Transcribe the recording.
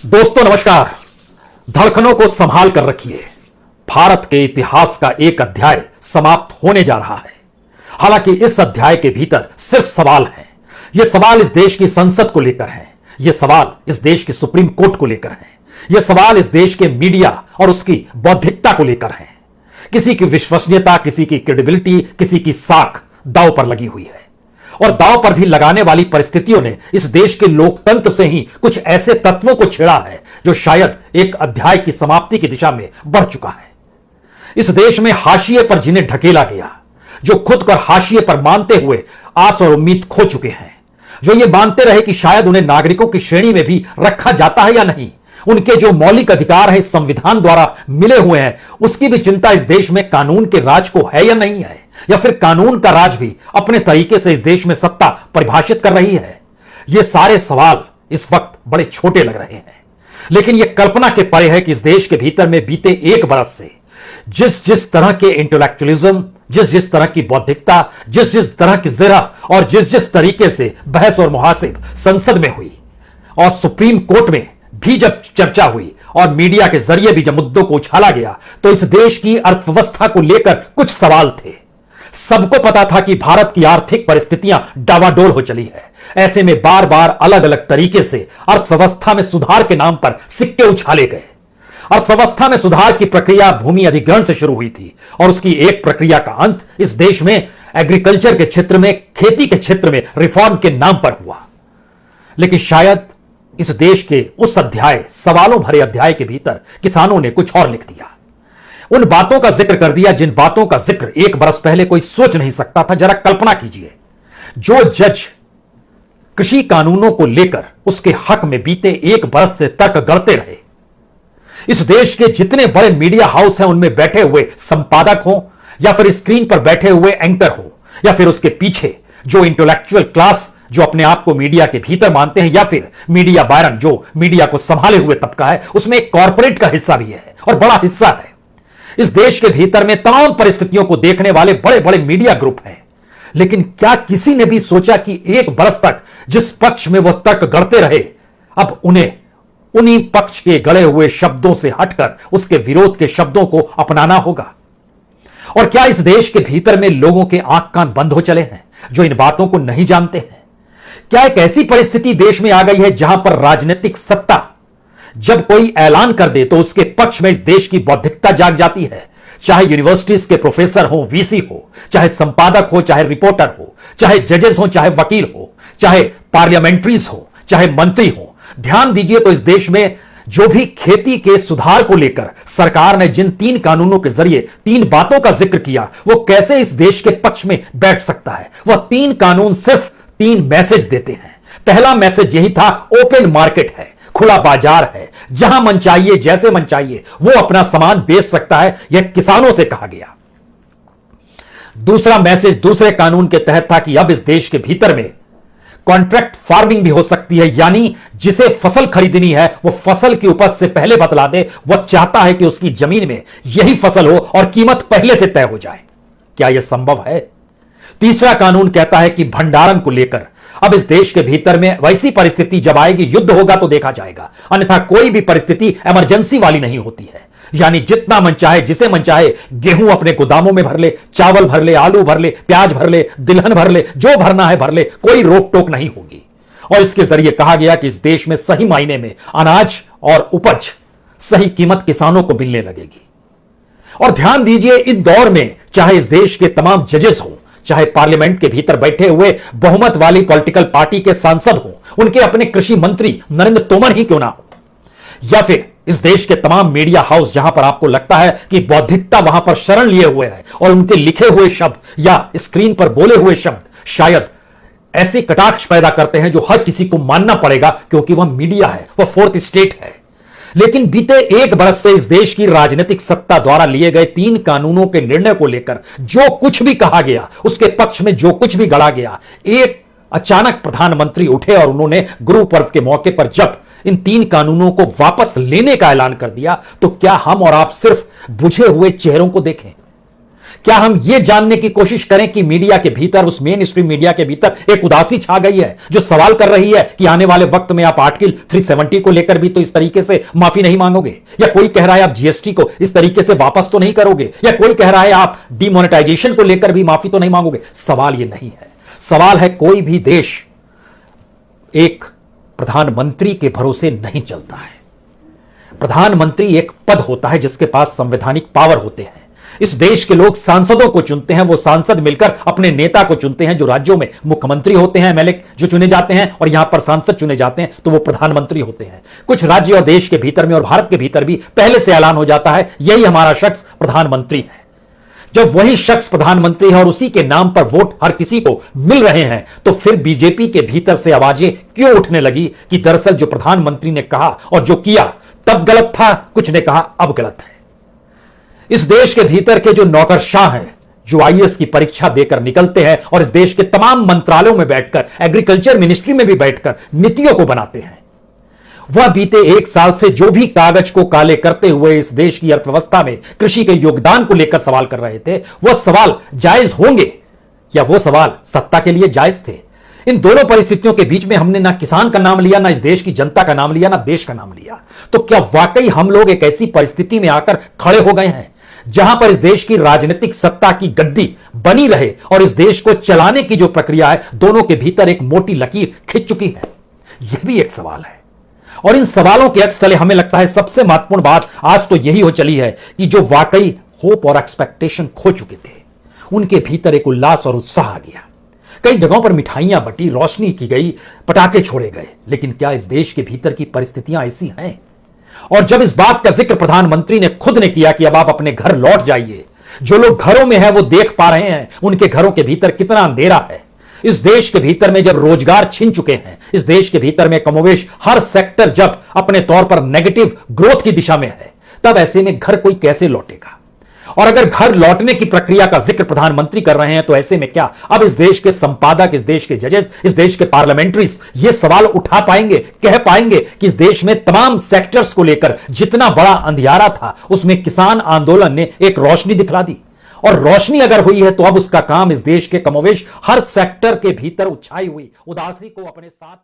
दोस्तों नमस्कार। धड़कनों को संभाल कर रखिए। भारत के इतिहास का एक अध्याय समाप्त होने जा रहा है। हालांकि इस अध्याय के भीतर सिर्फ सवाल हैं। ये सवाल इस देश की संसद को लेकर हैं। ये सवाल इस देश की सुप्रीम कोर्ट को लेकर हैं। ये सवाल इस देश के मीडिया और उसकी बौद्धिकता को लेकर हैं। किसी की विश्वसनीयता, किसी की क्रेडिबिलिटी, किसी की साख दांव पर लगी हुई है। और दांव पर भी लगाने वाली परिस्थितियों ने इस देश के लोकतंत्र से ही कुछ ऐसे तत्वों को छेड़ा है जो शायद एक अध्याय की समाप्ति की दिशा में बढ़ चुका है। इस देश में हाशिए पर जिन्हें ढकेला गया, जो खुद को हाशिए पर मानते हुए आस और उम्मीद खो चुके हैं, जो ये मानते रहे कि शायद उन्हें नागरिकों की श्रेणी में भी रखा जाता है या नहीं, उनके जो मौलिक अधिकार है इस संविधान द्वारा मिले हुए हैं, उसकी भी चिंता इस देश में कानून के राज को है या नहीं है, या फिर कानून का राज भी अपने तरीके से इस देश में सत्ता परिभाषित कर रही है। ये सारे सवाल इस वक्त बड़े छोटे लग रहे हैं, लेकिन यह कल्पना के परे है कि इस देश के भीतर में बीते एक बरस से जिस जिस तरह के इंटेलेक्चुअलिज्म, जिस जिस तरह की बौद्धिकता, जिस जिस तरह की ज़रा और जिस जिस तरीके से बहस और मुहासिब संसद में हुई और सुप्रीम कोर्ट में भी जब चर्चा हुई और मीडिया के जरिए भी जब मुद्दों को उछाला गया, तो इस देश की अर्थव्यवस्था को लेकर कुछ सवाल थे। सबको पता था कि भारत की आर्थिक परिस्थितियां डावाडोल हो चली है। ऐसे में बार बार अलग अलग तरीके से अर्थव्यवस्था में सुधार के नाम पर सिक्के उछाले गए। अर्थव्यवस्था में सुधार की प्रक्रिया भूमि अधिग्रहण से शुरू हुई थी और उसकी एक प्रक्रिया का अंत इस देश में एग्रीकल्चर के क्षेत्र में, खेती के क्षेत्र में रिफॉर्म के नाम पर हुआ। लेकिन शायद इस देश के उस अध्याय, सवालों भरे अध्याय के भीतर किसानों ने कुछ और लिख दिया। उन बातों का जिक्र कर दिया जिन बातों का जिक्र एक बरस पहले कोई सोच नहीं सकता था। जरा कल्पना कीजिए, जो जज कृषि कानूनों को लेकर उसके हक में बीते एक बरस से तर्क गढ़ते रहे, इस देश के जितने बड़े मीडिया हाउस हैं उनमें बैठे हुए संपादक हो या फिर स्क्रीन पर बैठे हुए एंकर हो या फिर उसके पीछे जो इंटेलेक्चुअल क्लास जो अपने आप को मीडिया के भीतर मानते हैं, या फिर मीडिया बायरन जो मीडिया को संभाले हुए तबका है, उसमें एक कॉर्पोरेट का हिस्सा भी है और बड़ा हिस्सा है। इस देश के भीतर में तमाम परिस्थितियों को देखने वाले बड़े बड़े मीडिया ग्रुप हैं। लेकिन क्या किसी ने भी सोचा कि एक बरस तक जिस पक्ष में वह तर्क गढ़ते रहे, अब उन्हें उन्हीं पक्ष के गढ़े हुए शब्दों से हटकर उसके विरोध के शब्दों को अपनाना होगा? और क्या इस देश के भीतर में लोगों के आंख कान बंद हो चले हैं जो इन बातों को नहीं जानते हैं? क्या एक ऐसी परिस्थिति देश में आ गई है जहां पर राजनीतिक सत्ता जब कोई ऐलान कर दे तो उसके पक्ष में इस देश की बौद्धिकता जाग जाती है? चाहे यूनिवर्सिटीज के प्रोफेसर हो, वीसी हो, चाहे संपादक हो, चाहे रिपोर्टर हो, चाहे जजेस हो, चाहे वकील हो, चाहे पार्लियामेंट्रीज हो, चाहे मंत्री हो। ध्यान दीजिए तो इस देश में जो भी खेती के सुधार को लेकर सरकार ने जिन 3 कानूनों के जरिए 3 बातों का जिक्र किया, वो कैसे इस देश के पक्ष में बैठ सकता है? वह 3 कानून सिर्फ 3 मैसेज देते हैं। पहला मैसेज यही था, ओपन मार्केट है, खुला बाजार है, जहां मन चाहिए, जैसे मन चाहिए वो अपना सामान बेच सकता है, यह किसानों से कहा गया। दूसरा मैसेज दूसरे कानून के तहत था कि अब इस देश के भीतर में कॉन्ट्रैक्ट फार्मिंग भी हो सकती है, यानी जिसे फसल खरीदनी है वो फसल की उपज से पहले बतला दे। वह चाहता है कि उसकी जमीन में यही फसल हो और कीमत पहले से तय हो जाए। क्या यह संभव है? तीसरा कानून कहता है कि भंडारण को लेकर अब इस देश के भीतर में वैसी परिस्थिति जब आएगी, युद्ध होगा तो देखा जाएगा, अन्यथा कोई भी परिस्थिति इमरजेंसी वाली नहीं होती है। यानी जितना मन चाहे, जिसे मन चाहे गेहूं अपने गोदामों में भर ले, चावल भर ले, आलू भर ले, प्याज भर ले, तिलहन भर ले, जो भरना है भर ले, कोई रोक टोक नहीं होगी। और इसके जरिए कहा गया कि इस देश में सही मायने में अनाज और उपज सही कीमत किसानों को मिलने लगेगी। और ध्यान दीजिए, इन दौर में चाहे इस देश के तमाम जजेस हों, चाहे पार्लियामेंट के भीतर बैठे हुए बहुमत वाली पॉलिटिकल पार्टी के सांसद हों, उनके अपने कृषि मंत्री नरेंद्र तोमर ही क्यों ना हो, या फिर इस देश के तमाम मीडिया हाउस जहां पर आपको लगता है कि बौद्धिकता वहां पर शरण लिए हुए है और उनके लिखे हुए शब्द या स्क्रीन पर बोले हुए शब्द शायद ऐसे कटाक्ष पैदा करते हैं जो हर किसी को मानना पड़ेगा क्योंकि वह मीडिया है, वह फोर्थ स्टेट है। लेकिन बीते एक बरस से इस देश की राजनीतिक सत्ता द्वारा लिए गए 3 कानूनों के निर्णय को लेकर जो कुछ भी कहा गया, उसके पक्ष में जो कुछ भी गढ़ा गया, एक अचानक प्रधानमंत्री उठे और उन्होंने गुरु पर्व के मौके पर जब इन 3 कानूनों को वापस लेने का ऐलान कर दिया, तो क्या हम और आप सिर्फ बुझे हुए चेहरों को देखें? क्या हम यह जानने की कोशिश करें कि मीडिया के भीतर, उस मेन स्ट्रीम मीडिया के भीतर एक उदासी छा गई है जो सवाल कर रही है कि आने वाले वक्त में आप आर्टिकल 370 को लेकर भी तो इस तरीके से माफी नहीं मांगोगे, या कोई कह रहा है आप जीएसटी को इस तरीके से वापस तो नहीं करोगे, या कोई कह रहा है आप डिमोनेटाइजेशन को लेकर भी माफी तो नहीं मांगोगे। सवाल यह नहीं है। सवाल है कोई भी देश एक प्रधानमंत्री के भरोसे नहीं चलता है। प्रधानमंत्री एक पद होता है जिसके पास संवैधानिक पावर होते हैं। इस देश के लोग सांसदों को चुनते हैं, वो सांसद मिलकर अपने नेता को चुनते हैं। जो राज्यों में मुख्यमंत्री होते हैं, एमएलए जो चुने जाते हैं, और यहां पर सांसद चुने जाते हैं, तो वो प्रधानमंत्री होते हैं। कुछ राज्य और देश के भीतर में और भारत के भीतर भी पहले से ऐलान हो जाता है यही हमारा शख्स प्रधानमंत्री है। जब वही शख्स प्रधानमंत्री है और उसी के नाम पर वोट हर किसी को मिल रहे हैं, तो फिर बीजेपी के भीतर से आवाजें क्यों उठने लगी कि दरअसल जो प्रधानमंत्री ने कहा और जो किया तब गलत था, कुछ ने कहा अब गलत है। इस देश के भीतर के जो नौकरशाह हैं, जो आईएएस की परीक्षा देकर निकलते हैं और इस देश के तमाम मंत्रालयों में बैठकर, एग्रीकल्चर मिनिस्ट्री में भी बैठकर नीतियों को बनाते हैं, वह बीते एक साल से जो भी कागज को काले करते हुए इस देश की अर्थव्यवस्था में कृषि के योगदान को लेकर सवाल कर रहे थे, वह सवाल जायज होंगे या वो सवाल सत्ता के लिए जायज थे? इन दोनों परिस्थितियों के बीच में हमने ना किसान का नाम लिया, ना इस देश की जनता का नाम लिया, ना देश का नाम लिया। तो क्या वाकई हम लोग एक ऐसी परिस्थिति में आकर खड़े हो गए हैं जहां पर इस देश की राजनीतिक सत्ता की गद्दी बनी रहे और इस देश को चलाने की जो प्रक्रिया है, दोनों के भीतर एक मोटी लकीर खिंच चुकी है? यह भी एक सवाल है। और इन सवालों के अक्स तले हमें लगता है सबसे महत्वपूर्ण बात आज तो यही हो चली है कि जो वाकई होप और एक्सपेक्टेशन खो चुके थे, उनके भीतर एक उल्लास और उत्साह आ गया। कई जगहों पर मिठाइयां बटी, रोशनी की गई, पटाखे छोड़े गए, लेकिन क्या इस देश के भीतर की परिस्थितियां ऐसी हैं? और जब इस बात का जिक्र प्रधानमंत्री ने खुद ने किया कि अब आप अपने घर लौट जाइए, जो लोग घरों में हैं वो देख पा रहे हैं उनके घरों के भीतर कितना अंधेरा है। इस देश के भीतर में जब रोजगार छिन चुके हैं, इस देश के भीतर में कमोवेश हर सेक्टर जब अपने तौर पर नेगेटिव ग्रोथ की दिशा में है, तब ऐसे में घर कोई कैसे लौटेगा? और अगर घर लौटने की प्रक्रिया का जिक्र प्रधानमंत्री कर रहे हैं, तो ऐसे में क्या अब इस देश के संपादक, इस देश के जजेस, इस देश के पार्लियामेंट्रीज ये सवाल उठा पाएंगे, कह पाएंगे कि इस देश में तमाम सेक्टर्स को लेकर जितना बड़ा अंधियारा था, उसमें किसान आंदोलन ने एक रोशनी दिखला दी? और रोशनी अगर हुई है तो अब उसका काम इस देश के कमोवेश हर सेक्टर के भीतर उछाई हुई उदासी को अपने साथ